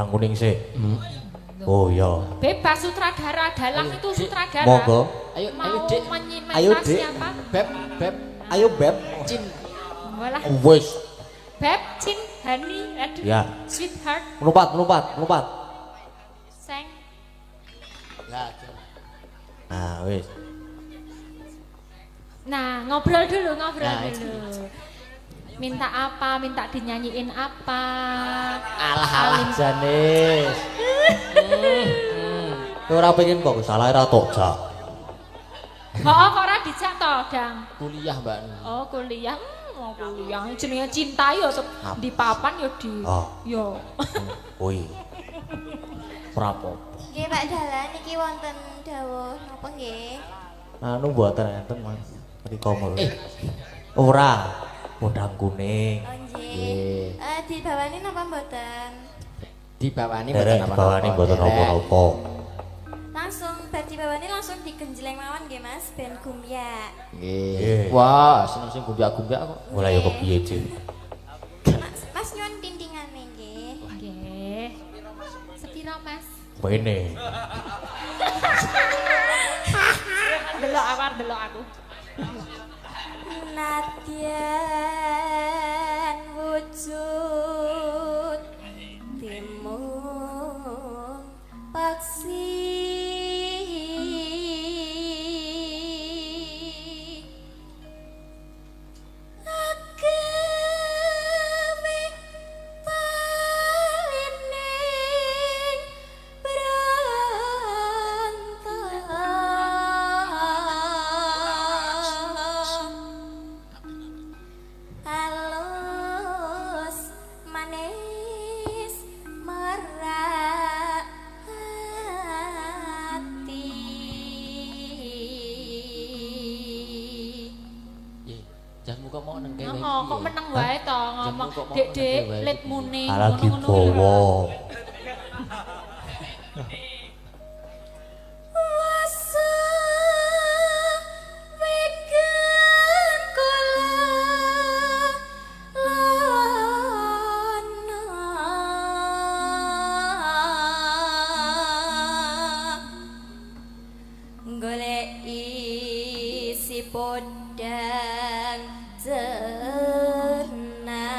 Kuning sih. Oh iya. Bebas sutradara, dalang itu sutradara. Monggo. Ayo Dek. Ayo Dek. Siapa? Beb. Ayo Beb. Cin. Walah. Wes. Beb, Cin, Hani, aduh. Ya. Sweetheart. Melompat. Seng. Ya. Nah, wes. Nah, ngobrol dulu. Minta apa, minta dinyanyiin apa. Alah Janis. Ora pengen kok salah ora tok jak. Kok ora dijak to, Dang? Kuliah, Mbak. Oh, kuliah. Kuliah jenenge cinta yo di papan yo di. Yo. Oi. Ora apa-apa. Nggih, Pak Dalan iki wonten dawuh napa nggih? Anu mboten enten, Mas. Rika mul. Ora. Podang kuning. Oh nggih. Dibawani napa mboten? Dibawani mboten apa-apa. Langsung bar dibawani langsung digenjleng mawon nggih Mas, ben gumbyak. Nggih. Wah, seneng gumbyak-gumbyak kok. Mulai yo kepiye, Cik? Mas nyuwun tintingane nggih. Nggih. Sepiro, Mas? Bene. Delok aku. Nadyan wujud timun paksi agawe palining berontak halus manis merak hati. Jangan muka mau neng kayak Kok meneng wae to ngomong Dek let muni lagi bowo. Podang cerna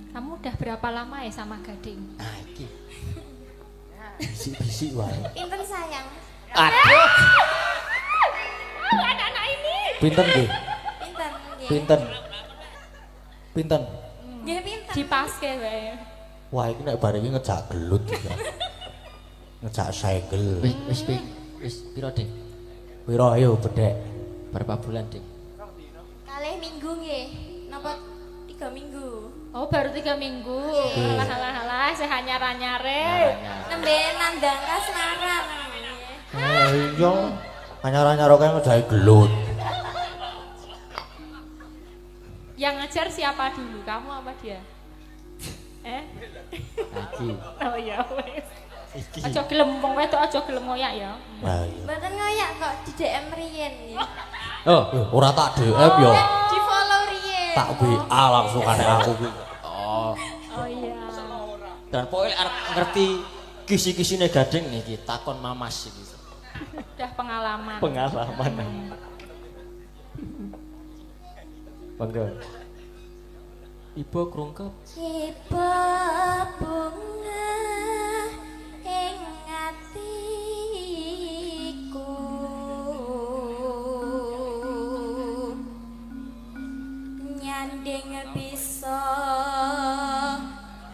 Kamu udah berapa lama ya sama Gading? Nah, iki. Bisik-bisik wae. pinten sayang. Aduh. Anak-anak ini. Pinten nggih? Pinten nggih. Pinten? Nggih pinten. Dipaske wae. Wah, iki nek bar iki ngejak gelut iki. Ngejak segel. Wis piro, Dik? Piro ayo bedhek? Berapa bulan, Dik? Kalih minggu nggih. Napa 3 minggu? Oh, baru 3 minggu. Halah, saya nyare. Nembe nandang kasmaran. Iya. Anyar-anyar kaya ngejahi gelut. Yang ngejar siapa dulu? Kamu apa dia? Lagi. Oh iya wes. Aja gelem wong wedok aja gelem ngoyak ya. Nah, iya. Mboten ngoyak kok di DM riyen nggih. Oh, ora tak DM yo. Di follow riyen. Tak WA langsung kane aku kuwi. Oh iya. Dan pokoknya arep ngerti kisi-kisine Gading niki takon Mamas iki. Udah pengalaman. Bangga. Ibu krungkep. Tiba bunga ing atiku gandeng bisa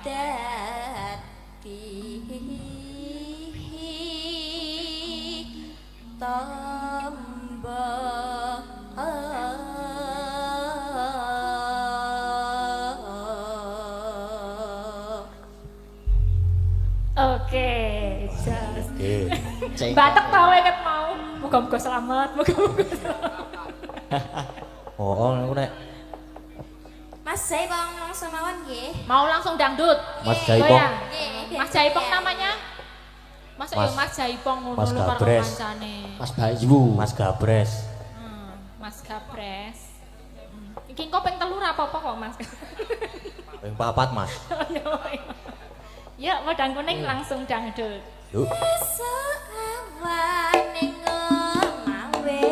dadi tambah Oke, jas. Oke. Batek tau ket mau. Muga-muga selamat, muga-muga selamat. Oh, aku nek Mas Jaipong langsung mawon nggih. Mau langsung dangdut. Mas Jaipong. Nggih. Mas Jaipong namanya? Mas yo Mas Jaipong ngono Mas lho karo Gabres. kancane. Mas Bayu, Mas Gabres. Mas Gabres. Iki engko ping 3 ra apa-apa kok, Mas. Ping 4, Mas. Ya, wedang kuning langsung dangdut. Yuk. Esuk awan ning ngomawe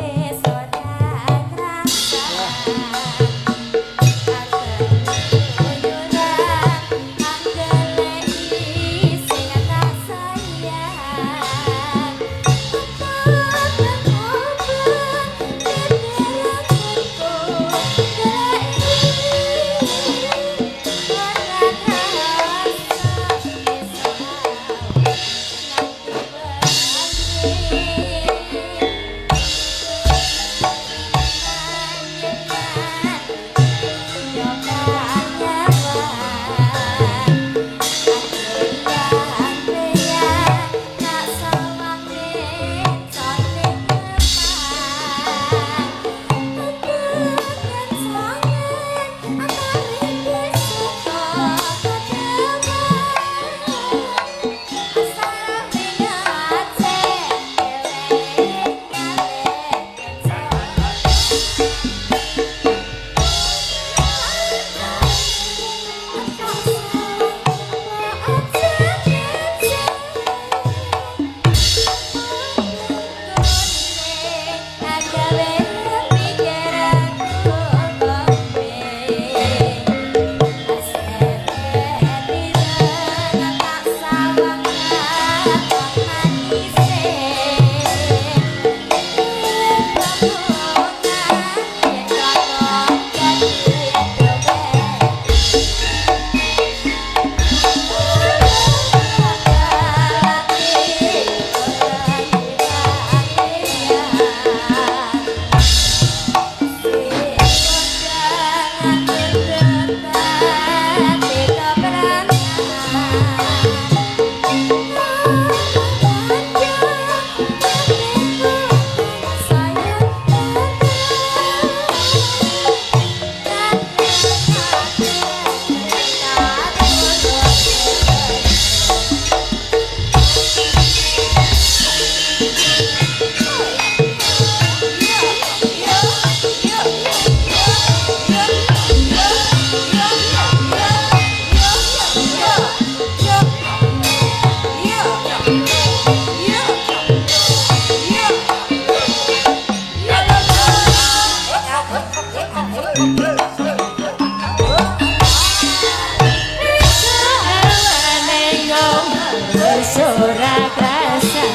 ora krasa.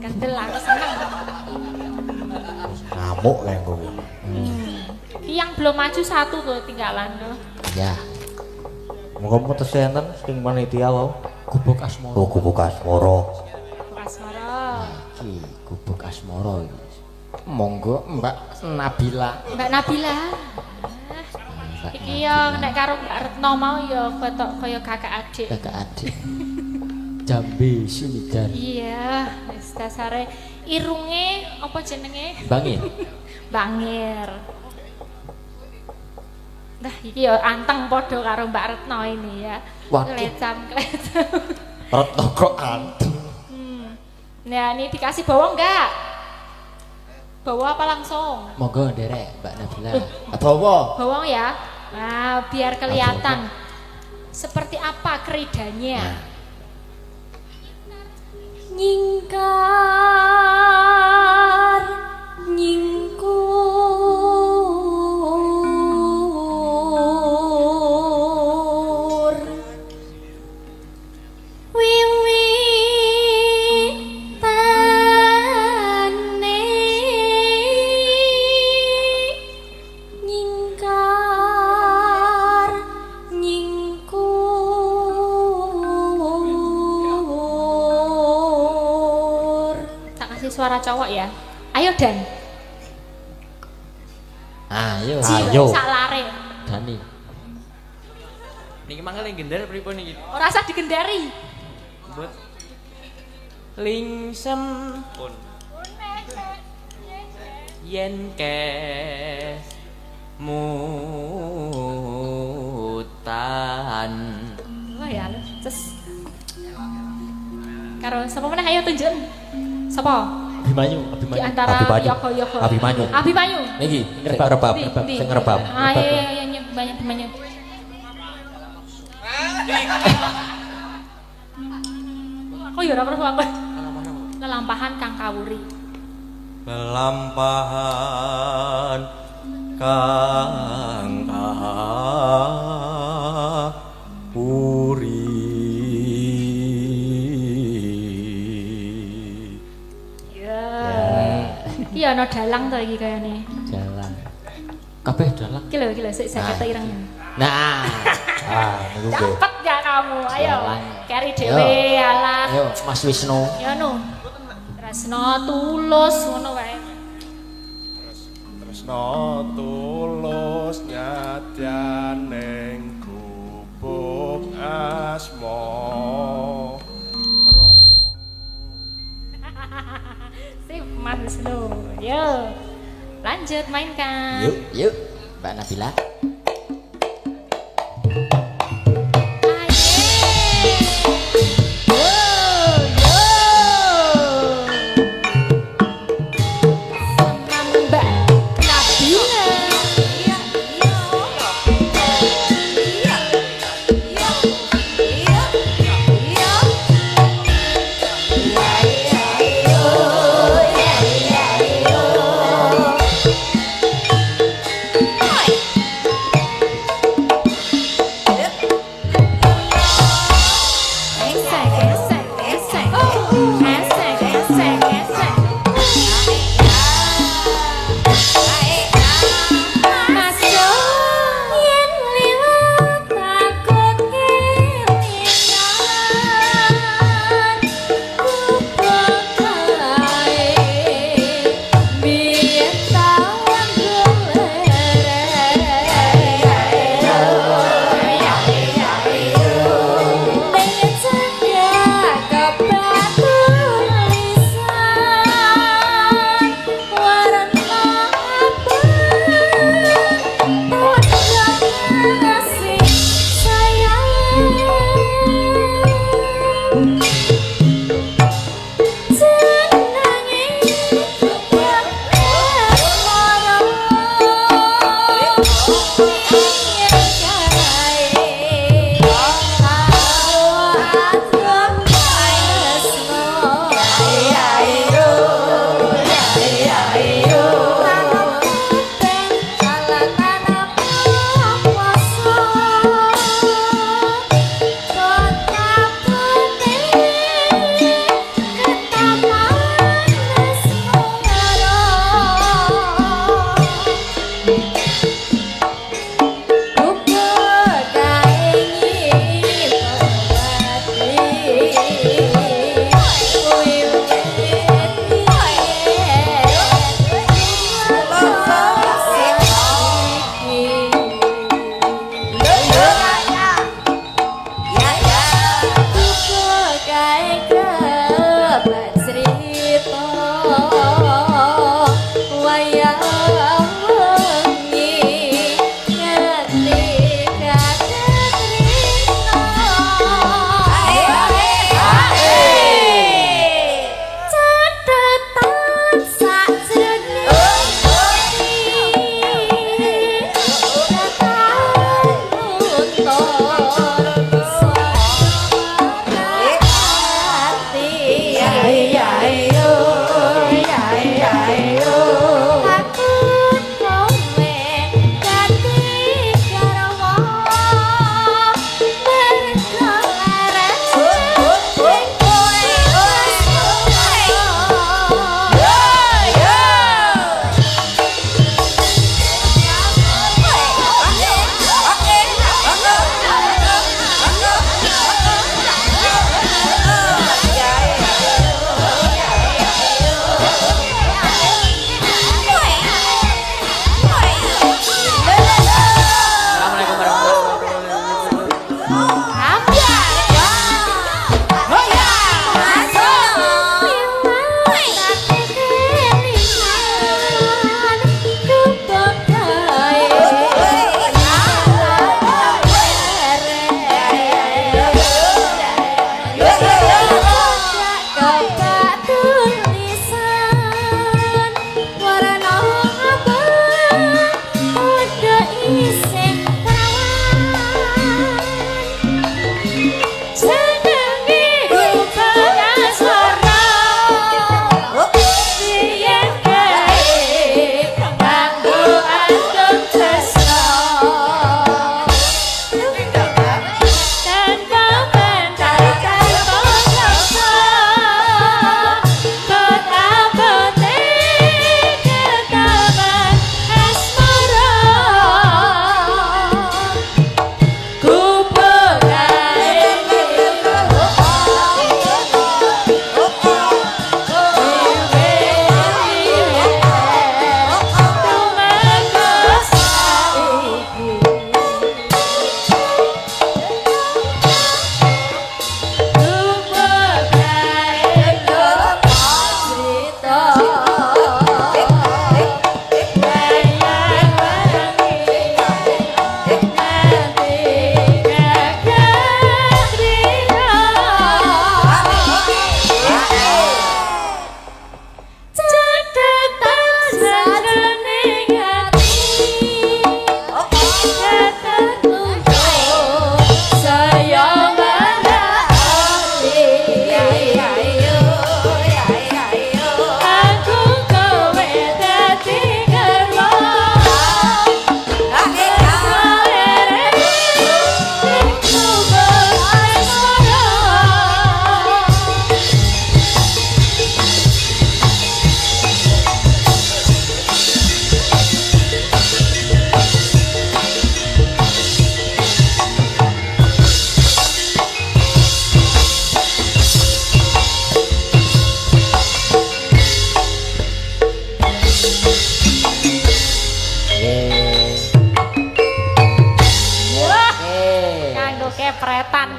Kendel aku seneng. Ngamuk kayak gue. Yang belum maju satu tuh tinggalan tuh. Ya. Muga-muga tesih enten sing panitia wae. Gubuk Asmara. Oh, Gubuk Asmara. Asmara. Iki Gubuk Asmara iki. Monggo Mbak Nabila. Mbak Nabila. Iki yo nek karo Mbak Retno mau yo foto kaya kakak adik. Kakak adik. Jambe Sinigar. Iya, wis dasare irunge apa jenenge? Bangir. Bangir. Nah, iki yo anteng padha karo Mbak Retno ini ya. Waduh. Klecam. Retno kok anteng. Nah, ini dikasih bawang enggak? Bawa apa langsung? Monggo nderek Mbak Nabila. Bawa. Bawang ya. Nah, biar kelihatan seperti apa keridanya. Nah. Nyingkar nyingkur wiwitane nyingkar nyingkur. Tak kasih suara cowok ya. Ayo Dan. Ayo. Ayo. Sak lare. Dani. Niki mangga legender pripun iki? Ora usah digendari. Buat lingsem pun yen kes mutan. Oh ya, terus karo sapa meneh ayo tunjuk. Sapa? Abimanyu, Di Abimanyu. antara Abimanyu. Yoko. Abimanyu. Abimanyu. Niki, Sing rebab, Di. sing rebab. Ah iya banyak Abimanyu. Aku ya ora perlu aku. Lelampahan Kang Kawuri. Lelampahan kang puri. Ya. Iki ana dalang to iki kayane. jalan. Kabeh dalang. Iki lho sik sakete ireng. Nah, Ah, niku nggih. Cepet ya kamu, ayo. Jalan. Kari dhewe alah. ayo Mas Wisnu. Ya nu. Tresno tulus ngono wae. Tresno tulus nyadyan ning Gubuk Asmara. Sip, Mas Wisnu. Yo. Lanjut mainkan. Yuk, Mbak Nabila.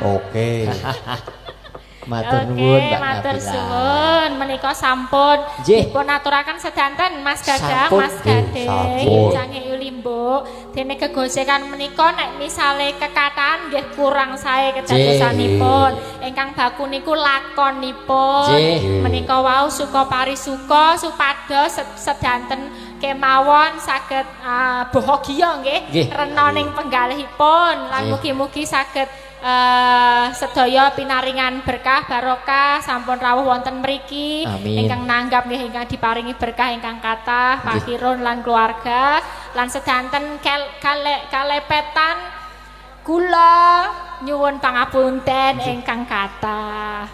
Oke. Matur nuwun Mbak matur Nabila. suwun. Menika sampun Nggih. dipun aturaken sedanten Mas Gadah, Sampun, Mas Gading, sampun. Canggih Ulimbo. Dene kegosekan menika nek misale kekathah nggih kurang sae kedadosanipun. Ingkang baku niku lakonipun. Nggih. Menika wau suka parisuka supados sedanten kemawon saged bahagia nggih Nggih. rena ning penggalihipun lan Nggih. mugi-mugi saged sedaya pinaringan berkah barokah sampun rawuh wonten mriki Amin. ingkang nanggap nggih ingkang diparingi berkah ingkang kathah pakirun lan keluarga lan sedanten kalepetan kula nyuwun pangapunten ingkang kathah.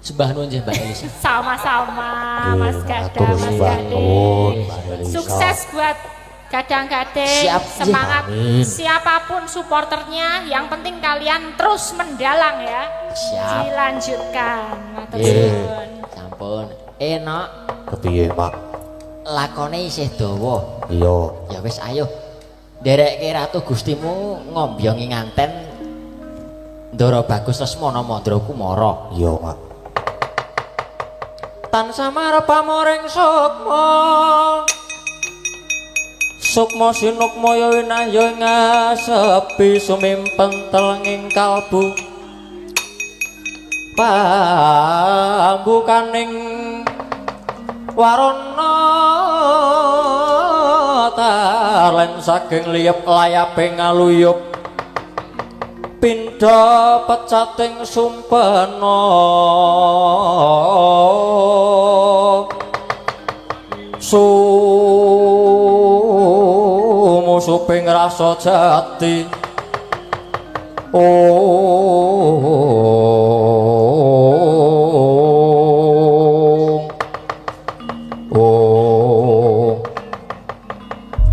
Sembah nuwun nggih Mbak Elisa. Sama-sama Mas Gadah, Atur Mas sembah Gading. nuwun, Mbak Elisa. Sukses buat Gadang-gading, Siap, semangat amin. siapapun supporternya, yang penting kalian terus mendalang ya. Siap. Dilanjutkan. Matur Nggih. suwun. Sampun. Enak. Kepiye, Mak? Lakone isih dawa. Iya. Ya wis ayo. Nderekke Ratu Gustimu ngombyongi nganten Ndara Bagus Lesmana Mandra Kumara. Iya, Mak. Tansah marep pamoring sukma. Sukma sinukmaya winaya ngasepi sumimpen telenging kalbu. Pambukaning warana talen saking liyep layape ngaluyup pindha pecating sumpena musuping rasa jati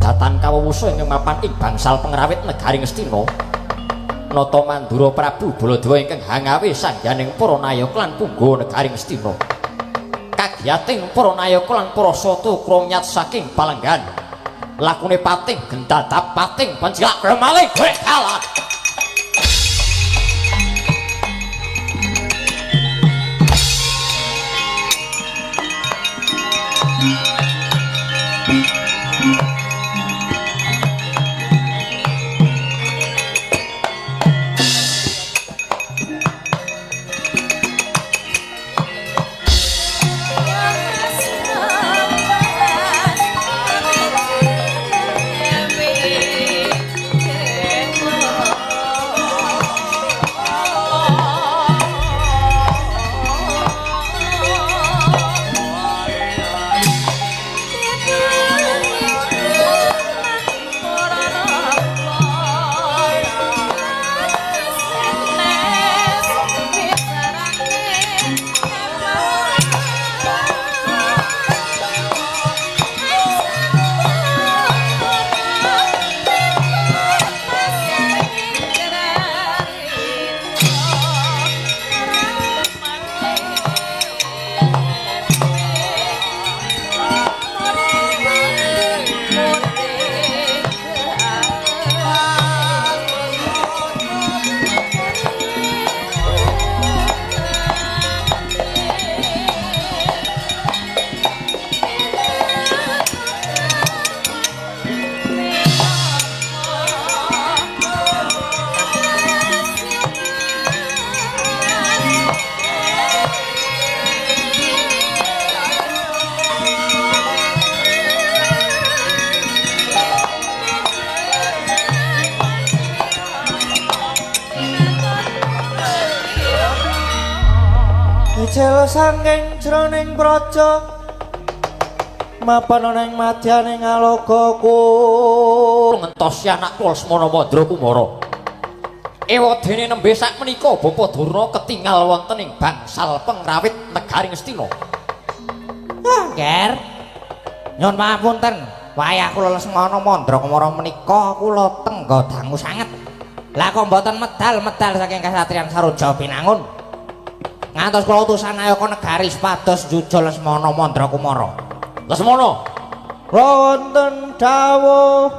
datan kawuwusa ing mapan ing bangsal pengrawit negari Ngastina Nata Mandura Prabu Baladéwa ingkang hangawe sangganing para nayaka lan punggawa negari Ngastina kagiyating para nayaka lan para sata kromnyat saking palenggan lakune pating gendadap pating pancilak malih kalah. Ijel sangking jroning praja mapan ning madyaning alagaku ngentosi anakku Lesmana Mandra Kumara. Ewadene nembe sak menika Bapa Durna ketingal wonten ing bangsal pengrawit negari Ngastina. Nger. Nyuwun pangapunten, wayah kula Lesmana Mandra Kumara menika kula tenggo dangu sanget. Lah kok mboten medal-medal saking kasatriyan Saroja Pinangun. Ngantos kula utusan ayaka negari supados njujul Lesmana Mandra Kumara. Lesmana Wonten dawuh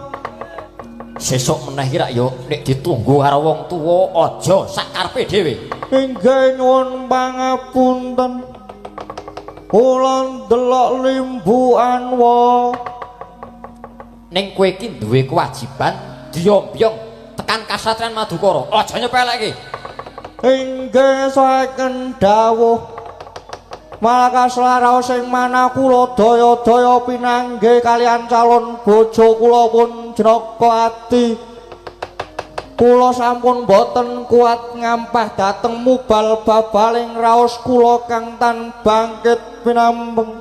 Sesuk meneh iki rak yo nek ditunggu karo wong tuwa aja sakarepe dhewe. Inggih nyuwun pangapunten. Kula ndelok limbukan wa. Ning kowe iki duwe kewajiban diombyong tekan kasatriyan Madukara. Aja nyepelekke. Inggih saken dawuh. Malakas laraos sing manah kula daya-daya pinanggih kalian calon bojo kula pun Jenaka ati. Kula sampun boten kuat ngampah dhateng mubal babaling raos kula kang tan bangkit pinambeng.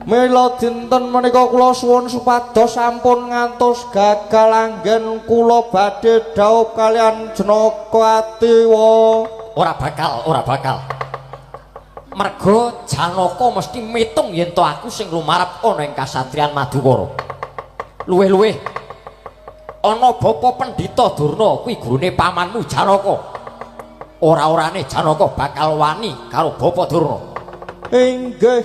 Mila dinten menika kula suwun supados sampun ngantos gagal anggen kula badhe dhaup kalian Jenaka ati wa. Ora bakal. Mergo Janaka mesti mitung yen to aku sing lumarep ana ing kasatriyan Madukara. Luwih-luwih ana Bapa Pendhita Durna kuwi gurune pamanmu Janaka. Ora-orane Janaka bakal wani karo Bapa Durna. Inggih.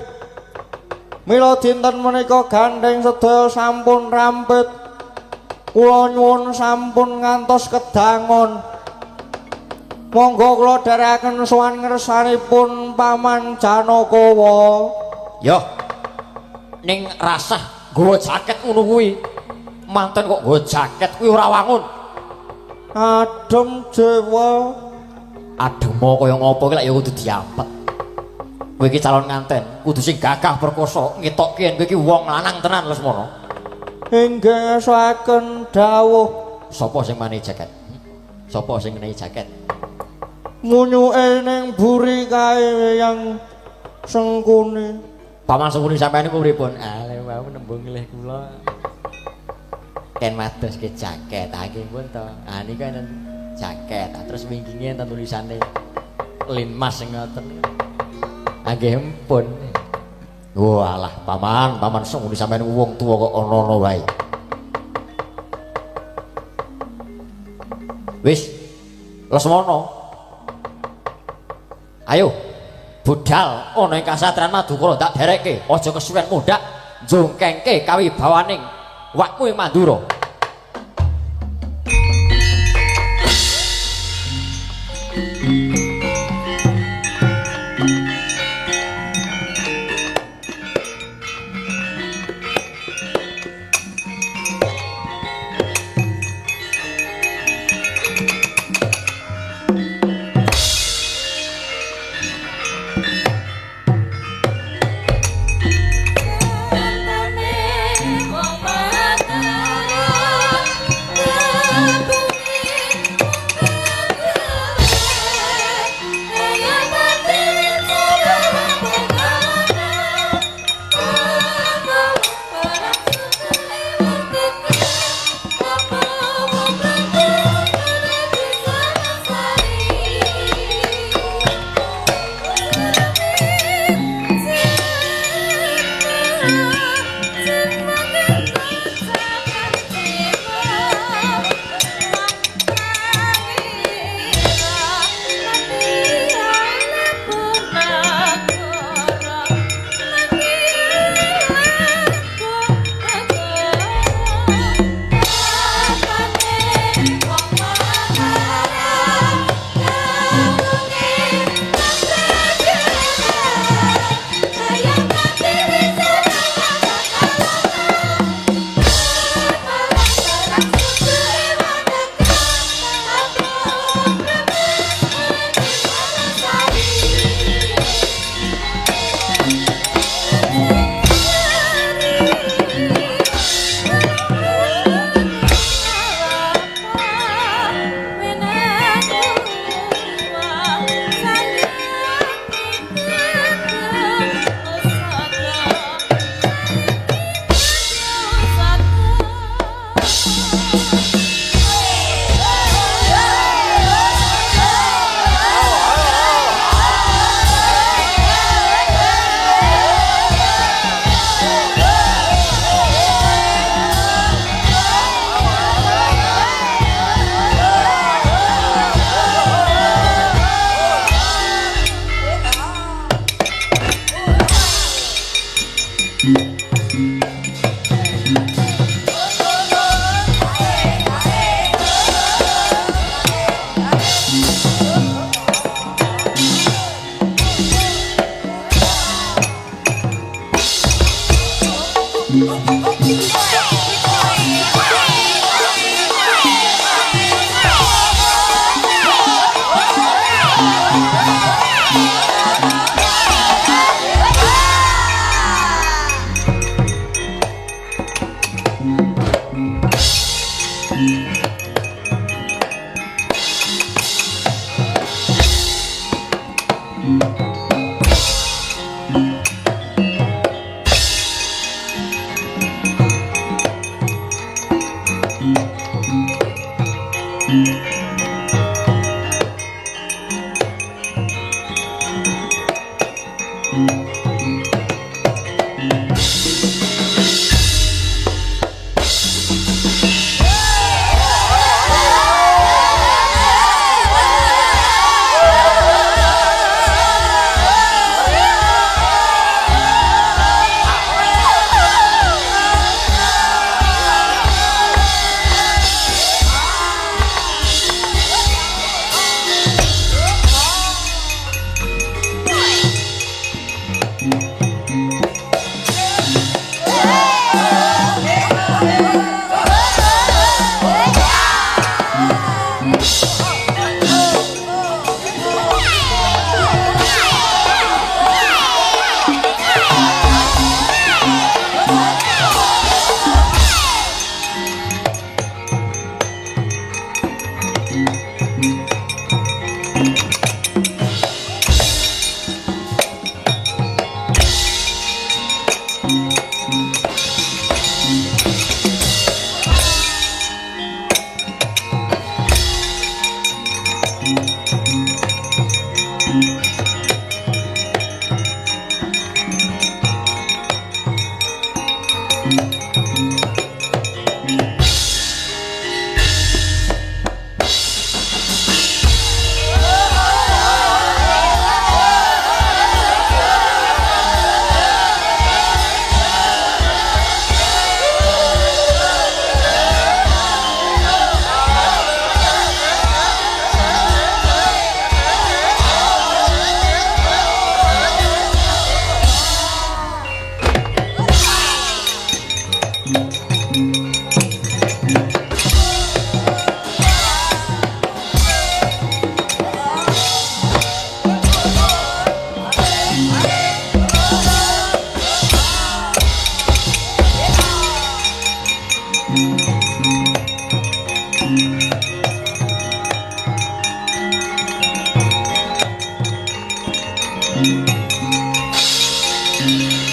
Mila dinten menika gandeng sedaya sampun rampit. Kula nyuwun sampun ngantos kedangon. Monggo kula dherekaken sowan ngersanipun Paman Janaka wa. Yo. Ning rasah nggawa jaket ngono kuwi. Manten kok nggawa jaket kuwi ora wangun. Adem Dewa. Ademo kaya ngopo iki lak ya kudu diampet. Kowe iki calon nganten, kudu sing gagah perkasa ngetokke yen kowe iki wong lanang tenan Lesmana. Inggih saken dawuh. Sapa sing manehi jaket? Sapa sing menehi jaket? Munyuke ning buri kae yang sengkune. Paman Sengkuni sampeyan niku pripun? Ale wau nembung nglih kula. Ken madoske jaket, nggih pun to. Ah niku enten jaket, terus wingkinge enten tulisane Linmas sing ngoten. Nggih empun. Walah, paman Sengkuni sampeyan wong tuwa kok ana-ana wae. Wis, Lesmana. Ayo, budal ana ing kasatriyan Madukara tak derekke, aja kesuwen mundhak njongkengke kawibawaning wakmu ing Mandura. Tantane wong Madura Thank you.